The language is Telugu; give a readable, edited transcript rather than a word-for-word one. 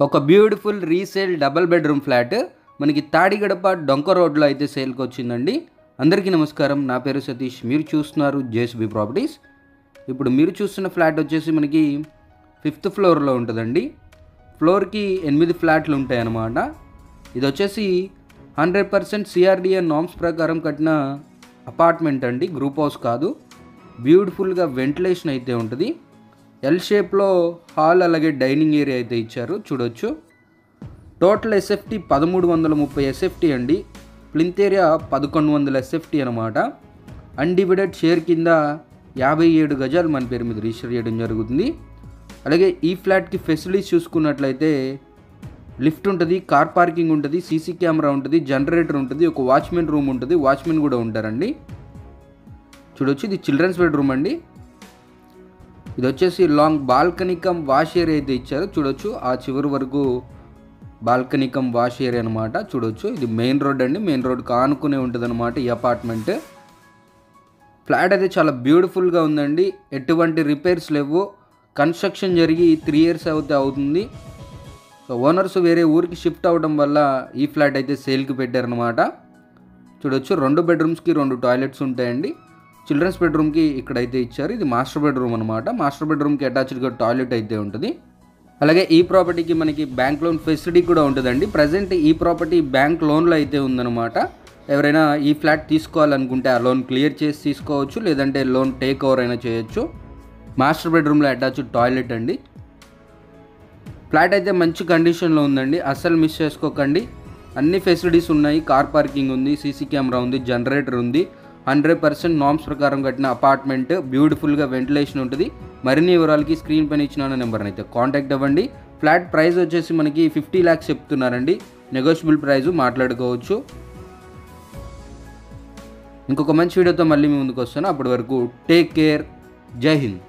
ఒక beautiful resale double bedroom flat మనకి తాడిగడప డొంక రోడ్లో అయితే సేల్కి వచ్చిందండి. అందరికీ నమస్కారం, నా పేరు సతీష్, మీరు చూస్తున్నారు జేఎస్బీ ప్రాపర్టీస్. ఇప్పుడు మీరు చూస్తున్న ఫ్లాట్ వచ్చేసి మనకి 5th ఫ్లోర్లో ఉంటుందండి. ఫ్లోర్కి 8 ఫ్లాట్లు ఉంటాయి అన్నమాట. ఇది వచ్చేసి 100% సిఆర్డిఏ నామ్స్ ప్రకారం కట్టిన అపార్ట్మెంట్ అండి, గ్రూప్ హౌస్ కాదు. బ్యూటిఫుల్గా వెంటిలేషన్ అయితే ఉంటుంది. ఎల్ షేప్లో హాల్ అలాగే డైనింగ్ ఏరియా అయితే ఇచ్చారు, చూడొచ్చు. టోటల్ ఎస్ఎఫ్టీ 1330 ఎస్ఎఫ్టీ అండి. ప్లింత్ ఏరియా 1100 ఎస్ఎఫ్టీ అనమాట. అన్డివైడెడ్ షేర్ కింద 57 గజాలు మన పేరు మీద రిజిస్టర్ చేయడం జరుగుతుంది. అలాగే ఈ ఫ్లాట్కి ఫెసిలిటీస్ చూసుకున్నట్లయితే లిఫ్ట్ ఉంటుంది, కార్ పార్కింగ్ ఉంటుంది, సీసీ కెమెరా ఉంటుంది, జనరేటర్ ఉంటుంది, ఒక వాచ్మెన్ రూమ్ ఉంటుంది, వాచ్మెన్ కూడా ఉంటారండి. చూడొచ్చు, ఇది చిల్డ్రన్స్ బెడ్రూమ్ అండి. ఇది వచ్చేసి long balcony come wash area అయితే ఇచ్చారు, చూడొచ్చు. ఆ చివరి వరకు బాల్కనీ కమ్ వాష్ ఏరియా అనమాట, చూడొచ్చు. ఇది మెయిన్ రోడ్ అండి, మెయిన్ రోడ్కి ఆనుకునే ఉంటుంది అనమాట ఈ అపార్ట్మెంట్. ఫ్లాట్ అయితే చాలా బ్యూటిఫుల్గా ఉందండి. ఎటువంటి రిపేర్స్ లేవు. కన్స్ట్రక్షన్ జరిగి 3 years అయితే అవుతుంది. సో ఓనర్స్ వేరే ఊరికి షిఫ్ట్ అవ్వడం వల్ల ఈ ఫ్లాట్ అయితే సేల్కి పెట్టారనమాట. చూడొచ్చు, 2 బెడ్రూమ్స్కి 2 టాయిలెట్స్ ఉంటాయండి. చిల్డ్రన్స్ బెడ్రూమ్కి ఇక్కడైతే ఇచ్చారు. ఇది మాస్టర్ బెడ్రూమ్ అనమాట. మాస్టర్ బెడ్రూమ్కి అటాచ్డ్గా టాయిలెట్ అయితే ఉంటుంది. అలాగే ఈ ప్రాపర్టీకి మనకి బ్యాంక్ లోన్ ఫెసిలిటీ కూడా ఉంటుందండి. ప్రజెంట్ ఈ ప్రాపర్టీ బ్యాంక్ లోన్లో అయితే ఉందన్నమాట. ఎవరైనా ఈ ఫ్లాట్ తీసుకోవాలనుకుంటే ఆ లోన్ క్లియర్ చేసి తీసుకోవచ్చు, లేదంటే లోన్ టేక్ ఓవర్ అయినా చేయొచ్చు. మాస్టర్ బెడ్రూమ్లో అటాచ్డ్ టాయిలెట్ అండి. ఫ్లాట్ అయితే మంచి కండిషన్లో ఉందండి, అస్సలు మిస్ చేసుకోకండి. అన్ని ఫెసిలిటీస్ ఉన్నాయి. కార్ పార్కింగ్ ఉంది, సీసీ కెమెరా ఉంది, జనరేటర్ ఉంది. 100% నామ్స్ ప్రకారం కట్టిన అపార్ట్మెంట్. బ్యూటిఫుల్గా వెంటిలేషన్ ఉంటుంది. మరిన్ని వివరాలకి స్క్రీన్ పైన ఇచ్చిన నెంబర్ని అయితే కాంటాక్ట్ అవ్వండి. ఫ్లాట్ ప్రైస్ వచ్చేసి మనకి 50 lakhs చెప్తున్నారండి. నెగోషియబుల్ ప్రైస్ మాట్లాడుకోవచ్చు. ఇంకొక మంచి వీడియోతో మళ్ళీ మీ ముందుకు వస్తాను. అప్పటి వరకు టేక్ కేర్. జై హింద్.